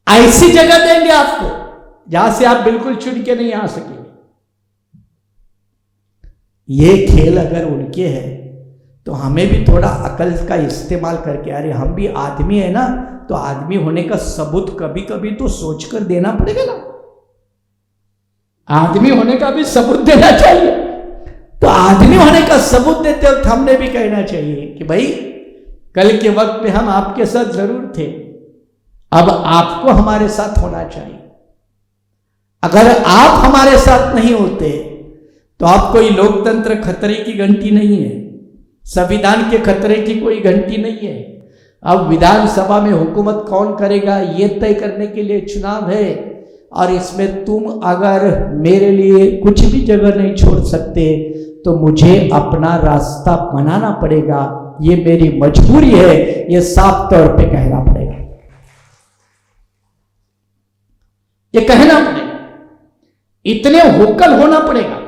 ऐसी जगह देंगे आपको जहां से आप बिल्कुल चुन के नहीं आ सकेंगे। ये खेल अगर उनके हैं तो हमें भी थोड़ा अकल का इस्तेमाल करके, अरे हम भी आदमी है ना, तो आदमी होने का सबूत कभी कभी तो सोचकर देना पड़ेगा ना। आदमी होने का भी सबूत देना चाहिए। तो आदमी होने का सबूत देते वक्त हमने भी कहना चाहिए कि भाई कल के वक्त में हम आपके साथ जरूर थे, अब आपको हमारे साथ होना चाहिए। अगर आप हमारे साथ नहीं होते तो आप कोई लोकतंत्र खतरे की घंटी नहीं है, संविधान के खतरे की कोई घंटी नहीं है। अब विधानसभा में हुकूमत कौन करेगा ये तय करने के लिए चुनाव है, और इसमें तुम अगर मेरे लिए कुछ भी जगह नहीं छोड़ सकते तो मुझे अपना रास्ता बनाना पड़ेगा, ये मेरी मजबूरी है, ये साफ तौर पे कहना पड़ेगा, ये कहना पड़ेगा, इतने वोकल होना पड़ेगा।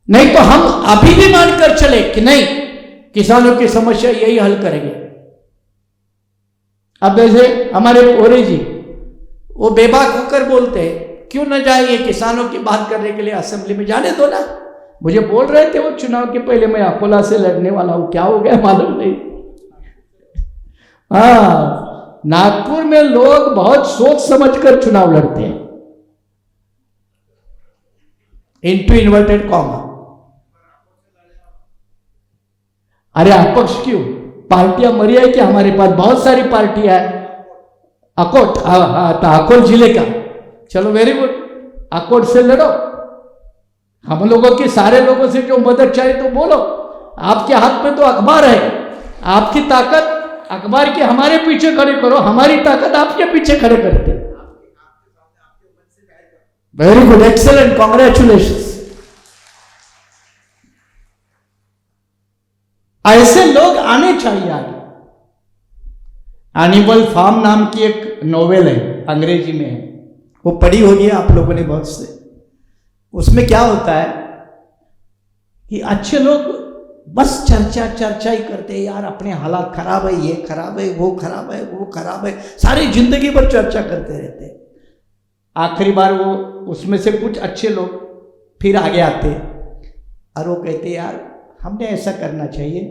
नहीं तो हम अभी भी मानकर चले कि नहीं किसानों की समस्या यही हल करेंगे। अब जैसे हमारे ओरे जी वो बेबाक होकर बोलते हैं क्यों न जाए ये किसानों की बात करने के लिए असेंबली में, जाने दो ना। मुझे बोल रहे थे वो चुनाव के पहले मैं अकोला से लड़ने वाला हूं, क्या हो गया मालूम नहीं। हाँ, नागपुर में लोग बहुत सोच समझकर चुनाव लड़ते हैं, इनटू इन्वर्टेड कॉमा। अरे अपक्ष क्यों, पार्टियां मरी है कि हमारे पास बहुत सारी पार्टियां है। अकोट, तो अकोट जिले का, चलो वेरी गुड, अकोट से लड़ो। हम लोगों की सारे लोगों से जो मदद चाहिए तो बोलो, आपके हाथ में तो अखबार है, आपकी ताकत अखबार के हमारे पीछे खड़े करो, हमारी ताकत आपके पीछे खड़े करते। Very good, excellent, congratulation. ऐसे लोग आने चाहिए आगे। एनिमल फार्म नाम की एक नोवेल है, अंग्रेजी में है, वो पढ़ी होगी आप लोगों ने बहुत से। उसमें क्या होता है कि अच्छे लोग बस चर्चा ही करते हैं, यार अपने हालात खराब है, ये खराब है, वो खराब है, वो खराब है, सारी जिंदगी भर चर्चा करते रहते हैं। आखिरी बार वो उसमें से कुछ अच्छे लोग फिर आगे आते और वो कहते यार हमने ऐसा करना चाहिए,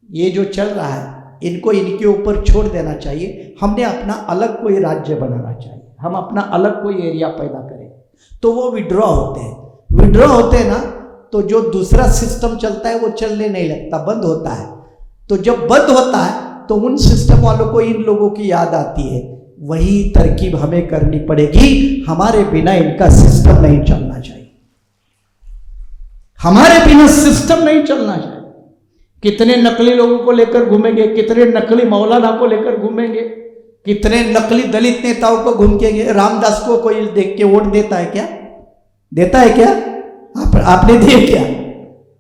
ये जो चल रहा है इनको इनके ऊपर छोड़ देना चाहिए, हमने अपना अलग कोई राज्य बनाना चाहिए, हम अपना अलग कोई एरिया पैदा करें। तो वो विड्रॉ होते हैं। विड्रॉ होते हैं ना तो जो दूसरा सिस्टम चलता है वो चलने नहीं लगता, बंद होता है। तो जब बंद होता है तो उन सिस्टम वालों को इन लोगों की याद आती है, वही तरकीब हमें करनी पड़ेगी, हमारे बिना इनका सिस्टम नहीं चलना चाहिए, हमारे बिना सिस्टम नहीं चलना चाहिए। कितने नकली लोगों को लेकर घूमेंगे, कितने नकली मौलाना को लेकर घूमेंगे, कितने नकली दलित नेताओं को घूमेंगे। रामदास को कोई देख के वोट देता है क्या? देता है क्या? आपने दिए क्या?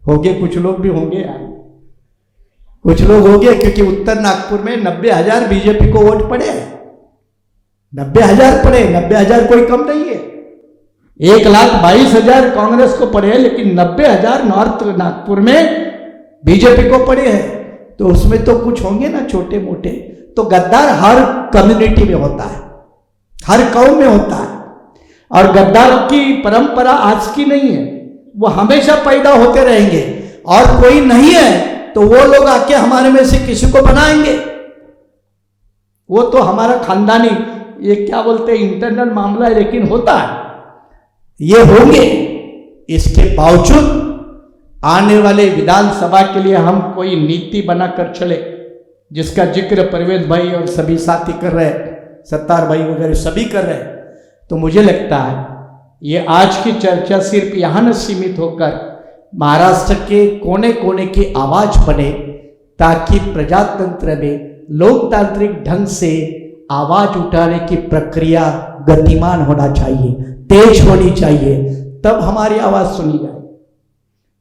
होंगे कुछ लोग भी होंगे यार, कुछ लोग होंगे, क्योंकि उत्तर नागपुर में 90,000 बीजेपी को वोट पड़े, 90,000 पड़े, 90,000 कोई कम नहीं है। 1,22,000 कांग्रेस को पड़े हैं, लेकिन 90,000 नॉर्थ नागपुर में बीजेपी को पड़े हैं। तो उसमें तो कुछ होंगे ना छोटे मोटे। तो गद्दार हर कम्युनिटी में होता है, हर कौम में होता है, और गद्दारों की परंपरा आज की नहीं है, वो हमेशा पैदा होते रहेंगे। और कोई नहीं है तो वो लोग आके हमारे में से किसी को बनाएंगे। वो तो हमारा खानदानी, ये क्या बोलते हैं, इंटरनल मामला है, लेकिन होता है, ये होंगे। इसके बावजूद आने वाले विधानसभा के लिए हम कोई नीति बनाकर चले, जिसका जिक्र परवेज भाई और सभी साथी कर रहे हैं, सत्तार भाई वगैरह सभी कर रहे हैं। तो मुझे लगता है ये आज की चर्चा सिर्फ यहाँ न सीमित होकर महाराष्ट्र के कोने कोने की आवाज बने, ताकि प्रजातंत्र में लोकतांत्रिक ढंग से आवाज उठाने की प्रक्रिया गतिमान होना चाहिए, तेज होनी चाहिए, तब हमारी आवाज सुनी जाए।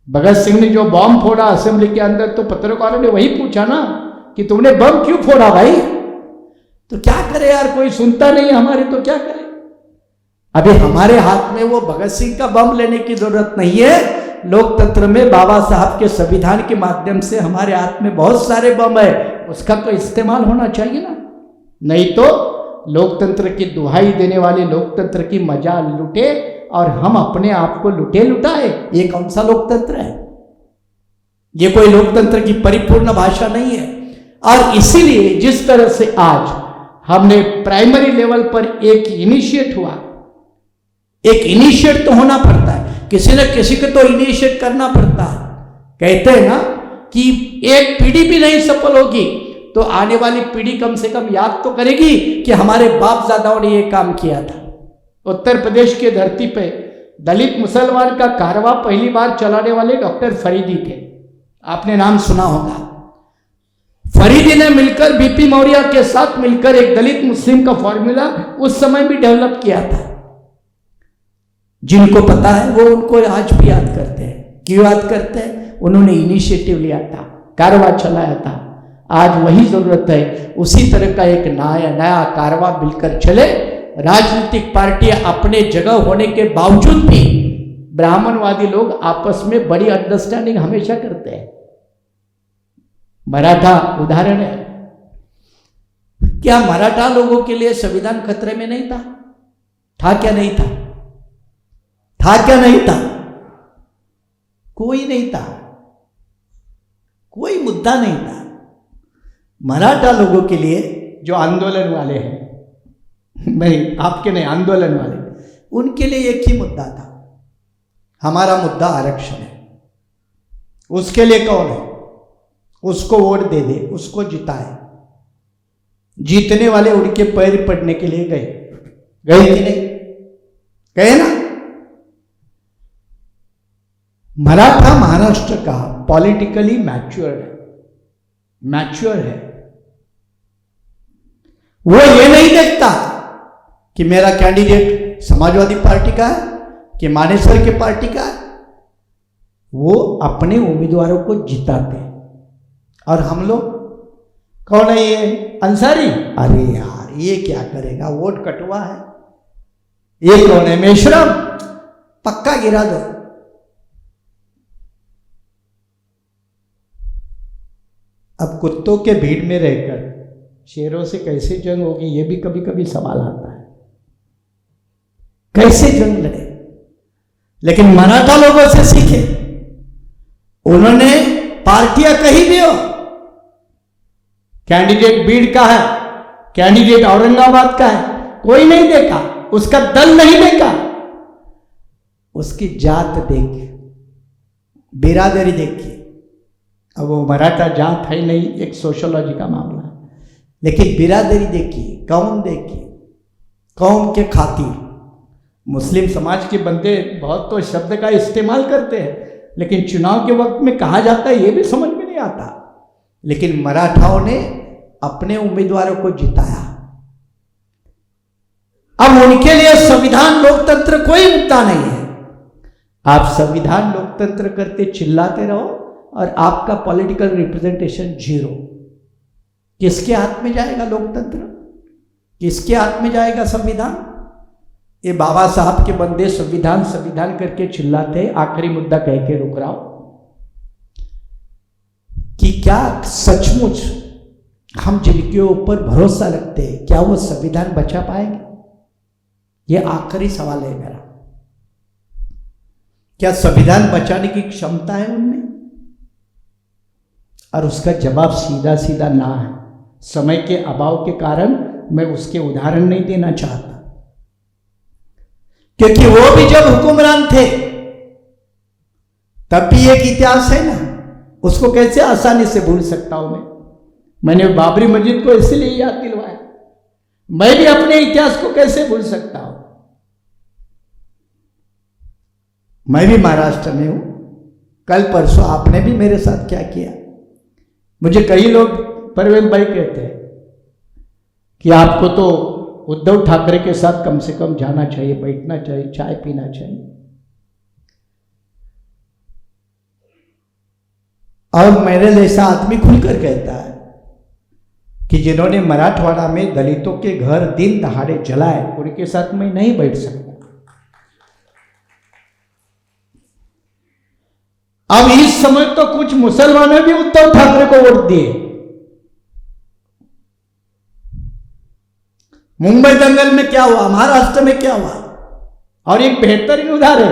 भगत सिंह ने जो बम फोड़ा असेंबली के अंदर, तो पत्रकारों ने वही पूछा ना कि तुमने बम क्यों फोड़ा भाई? तो क्या करे यार, कोई सुनता नहीं हमारे, तो क्या करे? अभी हमारे हाथ में वो भगत सिंह का बम लेने की जरूरत नहीं है। लोकतंत्र में बाबा साहब के संविधान के माध्यम से हमारे हाथ में बहुत सारे बम है, उसका तो इस्तेमाल होना चाहिए ना। नहीं तो लोकतंत्र की दुहाई देने वाले लोकतंत्र की मजा लुटे और हम अपने आप को लुटे लुटाए, ये कौन सा लोकतंत्र है? ये कोई लोकतंत्र की परिपूर्ण भाषा नहीं है। और इसीलिए जिस तरह से आज हमने प्राइमरी लेवल पर एक इनिशिएट हुआ, एक इनिशिएट तो होना पड़ता है, किसी न किसी को तो इनिशिएट करना पड़ता है। कहते हैं ना कि एक पीढ़ी भी नहीं सफल होगी तो आने वाली पीढ़ी कम से कम याद तो करेगी कि हमारे बाप दादाओं ने ये काम किया था। उत्तर प्रदेश की धरती पे दलित मुसलमान का कारवां पहली बार चलाने वाले डॉक्टर फरीदी थे, आपने नाम सुना होगा। फरीदी ने मिलकर बीपी मौर्य के साथ मिलकर एक दलित मुस्लिम का फॉर्मूला उस समय भी डेवलप किया था। जिनको पता है वो उनको आज भी याद करते हैं। क्यों याद करते हैं? उन्होंने इनिशिएटिव लिया था, कारवां चलाया था। आज वही जरूरत है, उसी तरह का एक नया कारवां मिलकर चले। राजनीतिक पार्टियां अपने जगह होने के बावजूद भी ब्राह्मणवादी लोग आपस में बड़ी अंडरस्टैंडिंग हमेशा करते हैं। मराठा उदाहरण है। क्या मराठा लोगों के लिए संविधान खतरे में नहीं था? था क्या नहीं था? था क्या नहीं था? कोई नहीं था, कोई मुद्दा नहीं था। मराठा लोगों के लिए जो आंदोलन वाले हैं, नहीं आपके नहीं, आंदोलन वाले, उनके लिए एक ही मुद्दा था, हमारा मुद्दा आरक्षण है। उसके लिए कौन है? उसको वोट दे दे, उसको जिताए। जीतने वाले उनके पैर पड़ने के लिए गए कि नहीं? गए ना। मराठा महाराष्ट्र का पॉलिटिकली मैच्योर है। वो ये नहीं देखता कि मेरा कैंडिडेट समाजवादी पार्टी का है कि मानेसर के पार्टी का है। वो अपने उम्मीदवारों को जिताते हैं। और हम लोग कौन है? ये अंसारी, अरे यार ये क्या करेगा, वोट कटवा है। ये कौन है? मेश्राम, पक्का गिरा दो। अब कुत्तों के भीड़ में रहकर शेरों से कैसे जंग होगी, ये भी कभी कभी सवाल आता है। कैसे जंग लड़े? लेकिन मराठा लोगों से सीखे। उन्होंने पार्टियां कहीं भी हो, कैंडिडेट बीड़ का है, कैंडिडेट औरंगाबाद का है, कोई नहीं देखा, उसका दल नहीं देखा, उसकी जात देख, बिरादरी देखी। अब वो मराठा जात है नहीं, एक सोशियोलॉजी का मामला है, लेकिन बिरादरी देखी, कौम देखी, कौम के खातिर। मुस्लिम समाज के बंदे बहुत तो शब्द का इस्तेमाल करते हैं, लेकिन चुनाव के वक्त में कहा जाता है ये भी समझ में नहीं आता। लेकिन मराठाओं ने अपने उम्मीदवारों को जिताया। अब उनके लिए संविधान लोकतंत्र कोई मुद्दा नहीं है। आप संविधान लोकतंत्र करते चिल्लाते रहो और आपका पॉलिटिकल रिप्रेजेंटेशन जीरो। किसके हाथ में जाएगा लोकतंत्र? किसके हाथ में जाएगा संविधान? ये बाबा साहब के बंदे संविधान संविधान करके चिल्लाते, आखिरी मुद्दा कह के रुक रहा हूं कि क्या सचमुच हम जिनके ऊपर भरोसा रखते हैं, क्या वो संविधान बचा पाएंगे? ये आखिरी सवाल है मेरा। क्या संविधान बचाने की क्षमता है उनमें? और उसका जवाब सीधा सीधा ना है। समय के अभाव के कारण मैं उसके उदाहरण नहीं देना चाहता, क्योंकि वो भी जब हुक्मरान थे तब भी एक इतिहास है ना, उसको कैसे आसानी से भूल सकता हूं मैंने बाबरी मस्जिद को इसलिए याद दिलवाया। मैं भी अपने इतिहास को कैसे भूल सकता हूं? मैं भी महाराष्ट्र में हूं। कल परसों आपने भी मेरे साथ क्या किया? मुझे कई लोग परवेज भाई कहते हैं कि आपको तो उद्धव ठाकरे के साथ कम से कम जाना चाहिए, बैठना चाहिए, चाय पीना चाहिए। और मेरे जैसा आदमी खुलकर कहता है कि जिन्होंने मराठवाड़ा में दलितों के घर दिन दहाड़े जलाए, उनके साथ मैं नहीं बैठ सकता। अब इस समय तो कुछ मुसलमानों भी उद्धव ठाकरे को वोट दिए। मुंबई दंगल में क्या हुआ, महाराष्ट्र में क्या हुआ, और एक बेहतरीन उदाहरण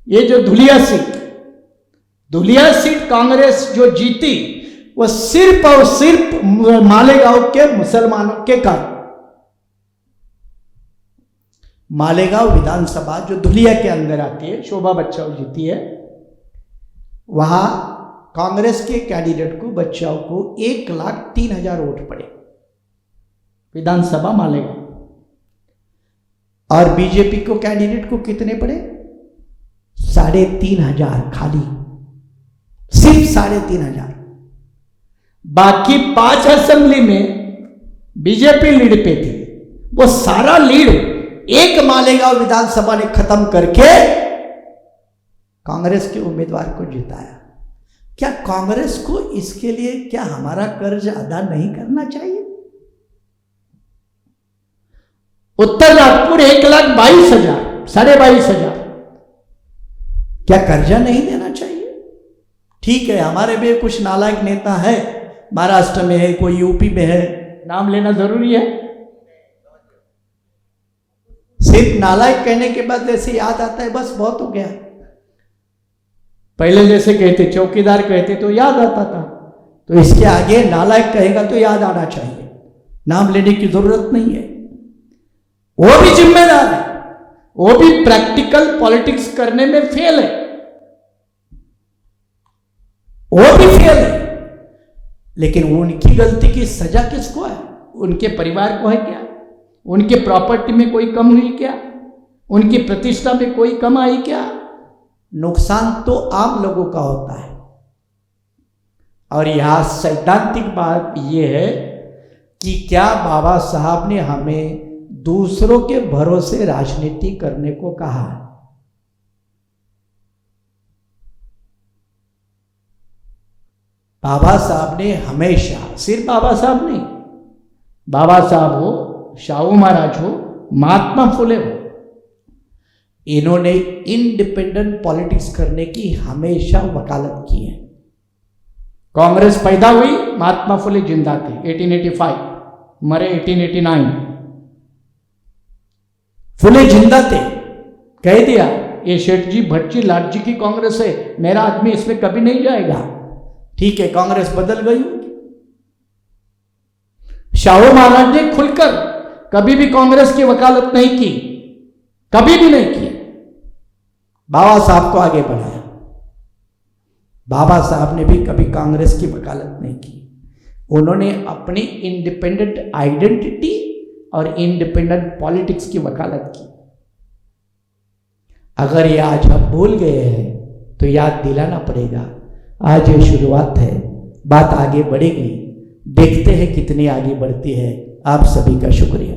ये जो धुलिया सीट कांग्रेस जो जीती, वो सिर्फ और सिर्फ मालेगांव के मुसलमानों के कारण। मालेगांव विधानसभा जो धुलिया के अंदर आती है, शोभा बच्चाओ जीती है, वहां कांग्रेस के कैंडिडेट को बच्चाओं को 1,03,000 वोट पड़े विधानसभा मालेगांव, और बीजेपी को कैंडिडेट को कितने पड़े? 3,500 खाली, सिर्फ 3,500। बाकी 5 असेंबली में बीजेपी लीड पे थी, वो सारा लीड एक मालेगांव विधानसभा ने खत्म करके कांग्रेस के उम्मीदवार को जिताया। क्या कांग्रेस को इसके लिए क्या हमारा कर्ज अदा नहीं करना चाहिए? उत्तर नागपुर 1,22,000, 22,500, क्या कर्जा नहीं देना चाहिए? ठीक है, हमारे भी कुछ नालायक नेता है, महाराष्ट्र में है, कोई यूपी में है, नाम लेना जरूरी है? सिर्फ नालायक कहने के बाद जैसे याद आता है बस बहुत हो गया। पहले जैसे कहते चौकीदार कहते तो याद आता था, तो इसके आगे नालायक कहेगा तो याद आना चाहिए, नाम लेने की जरूरत नहीं है। वो भी जिम्मेदार है, वो भी प्रैक्टिकल पॉलिटिक्स करने में फेल है, वो भी फेल है। लेकिन उनकी गलती की सजा किसको है? उनके परिवार को है क्या? उनके प्रॉपर्टी में कोई कम हुई क्या? उनकी प्रतिष्ठा में कोई कम आई क्या? नुकसान तो आम लोगों का होता है। और यहां सैद्धांतिक बात यह है कि क्या बाबा साहब ने हमें दूसरों के भरोसे राजनीति करने को कहा है? बाबा साहब ने हमेशा, सिर्फ बाबा साहब नहीं, बाबा साहब हो, शाहू महाराज हो, महात्मा फुले हो, इन्होंने इंडिपेंडेंट पॉलिटिक्स करने की हमेशा वकालत की है। कांग्रेस पैदा हुई, महात्मा फुले जिंदा थे, 1885, मरे 1889। फुले जिंदा थे, कह दिया ये शेठ जी, भट्ट जी, लाट जी की कांग्रेस है, मेरा आदमी इसमें कभी नहीं जाएगा। ठीक है, कांग्रेस बदल गई। शाहू महाराज ने खुलकर कभी भी कांग्रेस की वकालत नहीं की, कभी भी नहीं की। बाबा साहब को आगे बढ़ाया। बाबा साहब ने भी कभी कांग्रेस की वकालत नहीं की। उन्होंने अपनी इंडिपेंडेंट आइडेंटिटी और इंडिपेंडेंट पॉलिटिक्स की वकालत की। अगर ये आज हम भूल गए हैं तो याद दिलाना पड़ेगा। आज ये शुरुआत है, बात आगे बढ़ेगी, देखते हैं कितनी आगे बढ़ती है। आप सभी का शुक्रिया।